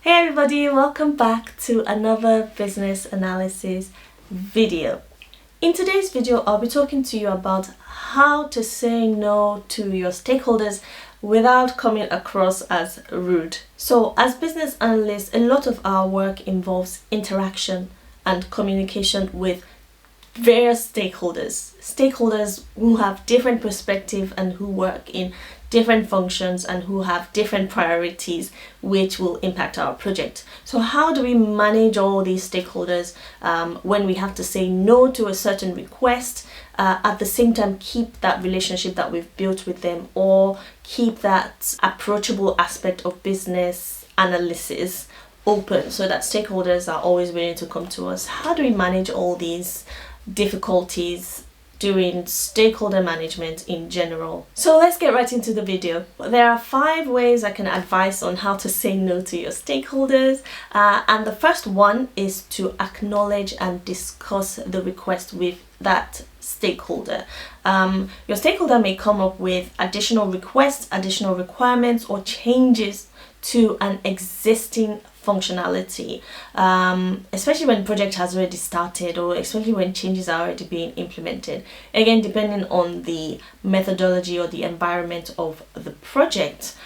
Hey everybody, welcome back to another business analysis video. In today's video, I'll be talking to you about how to say no to your stakeholders without coming across as rude. So as business analysts, a lot of our work involves interaction and communication with various stakeholders who have different perspectives and who work in different functions and who have different priorities which will impact our project. So how do we manage all these stakeholders when we have to say no to a certain request, at the same time keep that relationship that we've built with them, or keep that approachable aspect of business analysis open so that stakeholders are always willing to come to us? How do we manage all these difficulties doing stakeholder management in general? So let's get right into the video. There are 5 ways I can advise on how to say no to your stakeholders, and the first one is to acknowledge and discuss the request with that stakeholder. Your stakeholder may come up with additional requests, additional requirements, or changes to an existing functionality, especially when the project has already started, or especially when changes are already being implemented, again depending on the methodology or the environment of the project.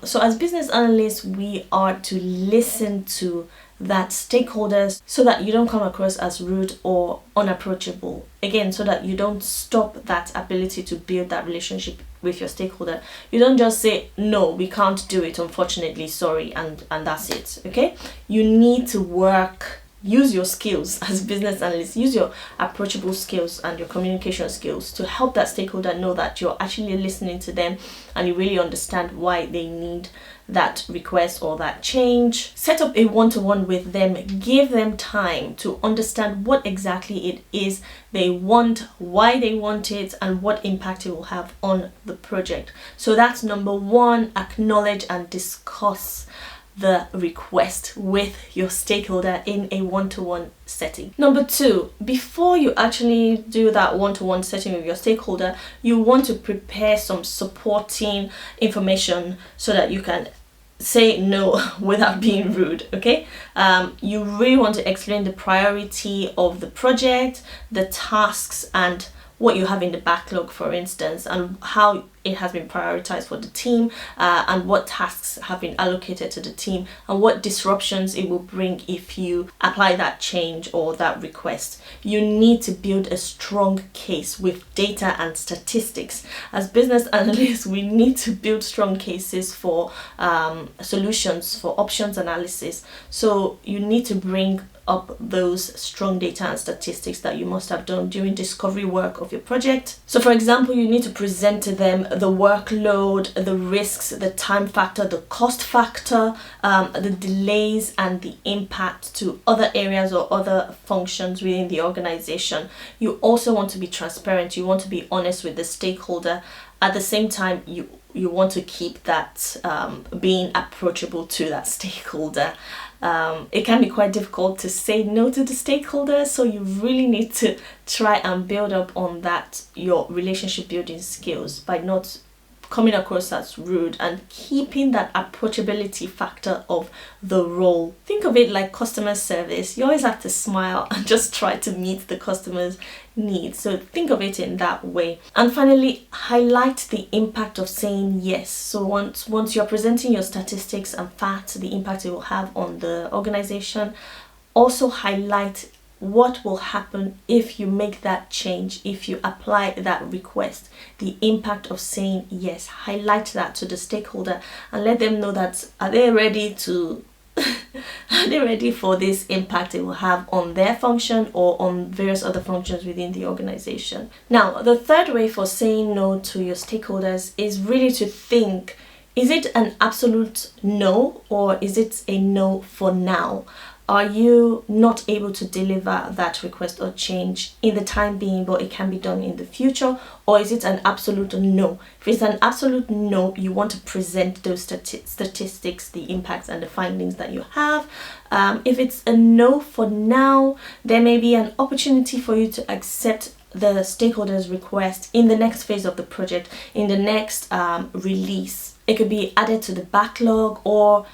So as business analysts, we are to listen to that stakeholders so that you don't come across as rude or unapproachable, again so that you don't stop that ability to build that relationship with your stakeholder. You don't just say no, we can't do it, unfortunately, sorry, and that's it. Okay, you need to use your skills as business analysts, use your approachable skills and your communication skills to help that stakeholder know that you're actually listening to them and you really understand why they need that request or that change. Set up a one-to-one with them, give them time to understand what exactly it is they want, why they want it, and what impact it will have on the project. So that's number 1, acknowledge and discuss the request with your stakeholder in a one-to-one setting. Number 2, before you actually do that one-to-one setting with your stakeholder, you want to prepare some supporting information so that you can say no without being rude. Okay, you really want to explain the priority of the project, the tasks, and what you have in the backlog, for instance, and how it has been prioritized for the team, and what tasks have been allocated to the team, and what disruptions it will bring if you apply that change or that request. You need to build a strong case with data and statistics. As business analysts, we need to build strong cases for solutions, for options analysis. So you need to bring up those strong data and statistics that you must have done during discovery work of your project. So for example, you need to present to them the workload, the risks, the time factor, the cost factor, the delays, and the impact to other areas or other functions within the organization. You also want to be transparent, you want to be honest with the stakeholder. At the same time, you want to keep that being approachable to that stakeholder. It can be quite difficult to say no to the stakeholder, so you really need to try and build up on that, your relationship building skills, by not coming across as rude and keeping that approachability factor of the role. Think of it like customer service. You always have to smile and just try to meet the customer's needs. So think of it in that way. And finally, highlight the impact of saying yes. So once you're presenting your statistics and facts, the impact it will have on the organization, also highlight what will happen if you make that change, if you apply that request, the impact of saying yes. Highlight that to the stakeholder and let them know that are they ready for this impact it will have on their function or on various other functions within the organization. Now, the third way for saying no to your stakeholders is really to think, is it an absolute no, or is it a no for now? Are you not able to deliver that request or change in the time being, but it can be done in the future? Or is it an absolute no? If it's an absolute no, you want to present those statistics, the impacts and the findings that you have. If it's a no for now, there may be an opportunity for you to accept the stakeholders' request in the next phase of the project, in the next release. It could be added to the backlog, or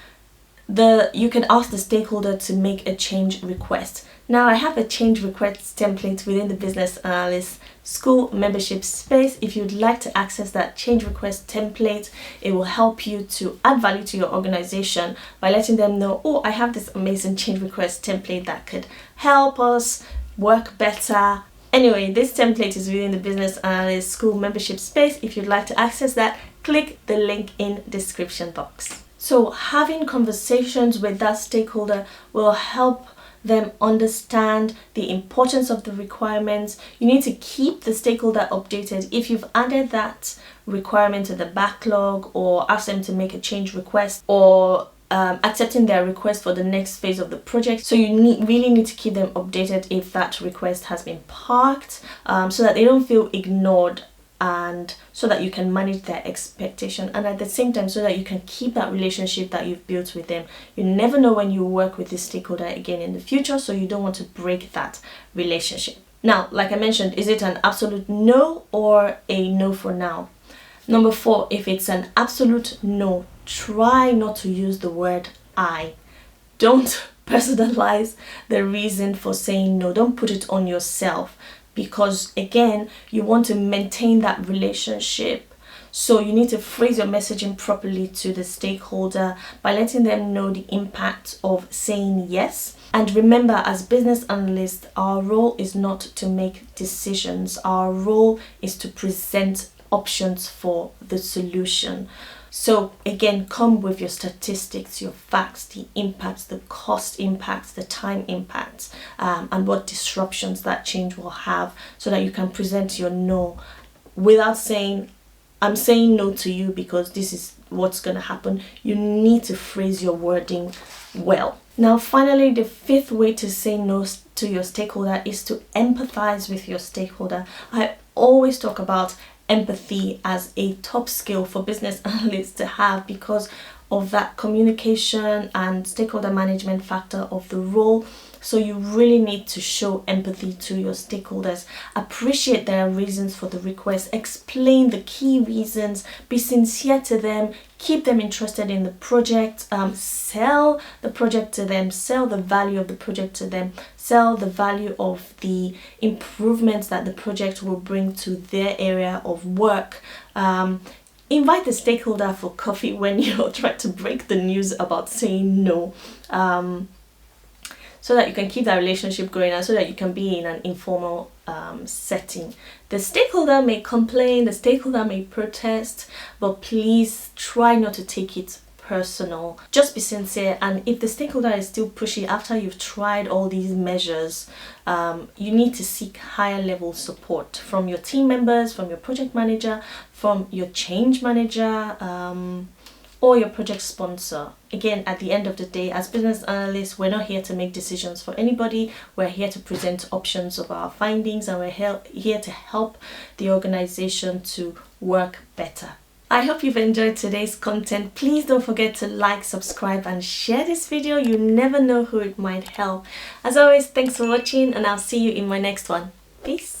you can ask the stakeholder to make a change request. Now I have a change request template within the Business Analyst school membership space. If you'd like to access that change request template, it will help you to add value to your organization by letting them know, oh, I have this amazing change request template that could help us work better. Anyway, this template is within the Business Analyst school membership space. If you'd like to access that, click the link in description box. So having conversations with that stakeholder will help them understand the importance of the requirements. You need to keep the stakeholder updated if you've added that requirement to the backlog or asked them to make a change request or accepting their request for the next phase of the project. So you really need to keep them updated if that request has been parked, so that they don't feel ignored, and so that you can manage their expectation, and at the same time so that you can keep that relationship that you've built with them. You never know when you work with this stakeholder again in the future, so you don't want to break that relationship. Now, like I mentioned, is it an absolute no or a no for now? Number 4, if it's an absolute no, try not to use the word I. Don't personalize the reason for saying no. Don't put it on yourself, because again, you want to maintain that relationship. So you need to phrase your messaging properly to the stakeholder by letting them know the impact of saying yes. And remember, as business analysts, our role is not to make decisions. Our role is to present options for the solution. So again, come with your statistics, your facts, the impacts, the cost impacts, the time impacts, and what disruptions that change will have, so that you can present your no without saying, I'm saying no to you because this is what's going to happen. You need to phrase your wording well. Now, finally, the 5th way to say no to your stakeholder is to empathize with your stakeholder. I always talk about empathy as a top skill for business analysts to have, because of that communication and stakeholder management factor of the role. So you really need to show empathy to your stakeholders, appreciate their reasons for the request, explain the key reasons, be sincere to them, keep them interested in the project, sell the project to them, sell the value of the project to them, sell the value of the improvements that the project will bring to their area of work. Invite the stakeholder for coffee when you're trying to break the news about saying no, so that you can keep that relationship going and so that you can be in an informal setting. The stakeholder may complain, the stakeholder may protest, but please try not to take it personal. Just be sincere, and if the stakeholder is still pushy after you've tried all these measures, you need to seek higher level support from your team members, from your project manager, from your change manager, or your project sponsor. Again, at the end of the day, as business analysts, we're not here to make decisions for anybody. We're here to present options of our findings, and we're here to help the organization to work better. I hope you've enjoyed today's content. Please don't forget to like, subscribe, and share this video. You never know who it might help. As always, thanks for watching, and I'll see you in my next one. Peace.